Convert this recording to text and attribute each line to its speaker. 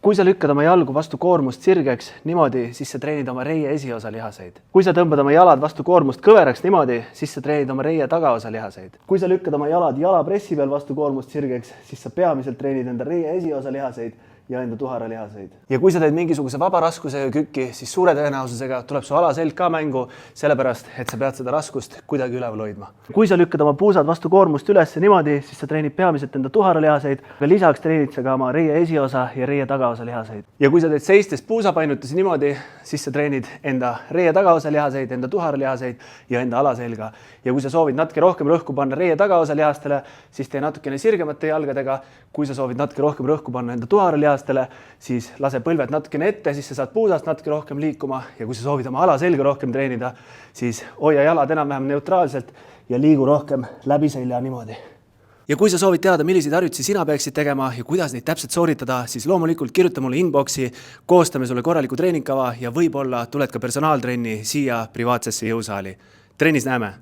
Speaker 1: Kui sa lükkad oma jalgu vastu koormust sirgeks niimoodi, siis sa treenid oma reie esiosa lihaseid. Kui sa tõmbad oma jalad vastu koormust kõveraks niimoodi, siis sa treenid oma reie tagaosa lihaseid. Kui sa lükkad oma jalad jalapressi peal vastu koormust sirgeks, siis sa peamiselt treenid enda reie esiosa lihaseid ja enda tuhara lihaseid. Ja kui sa teed mingisuguse vaba raskusega kükki, siis suure tõenäosusega tuleb su alaselg ka mängu, sellepärast, et sa pead seda raskust kuidagi üleval hoidma. Kui sa lükkad oma puusad vastu koormust üles niimoodi, siis sa treenid peamiselt enda tuhara lihaseid, aga lisaks treenid sa ka oma reie esiosa ja reie tagaosa lihaseid. Ja kui sa teed seistes puusapainutusi niimoodi, siis sa treenid enda reie tagaosa lihaseid, enda tuhara lihaseid ja enda alaselga. Ja kui sa soovid natuke rohkem rõhku panna reie tagaosa lihastele, siis tee natukene sirgemate jalgadega. Kui sa soovid natuke rohkem rõhku panna enda tuhara lihastele, siis lase põlved natukene ette, siis sa saad puusast natuke rohkem liikuma. Ja kui sa soovid oma alaselga rohkem treenida, siis hoia jalad enam-vähem neutraalselt ja liigu rohkem läbi selja niimoodi. Ja kui sa soovid teada, milliseid harjutusi sina peaksid tegema ja kuidas neid täpselt sooritada, siis loomulikult kirjuta mulle inboxi, koostame sulle korraliku treeningkava ja võib-olla tuled ka personaaltrenni siia privaatsesse jõusaali. Trennis näeme!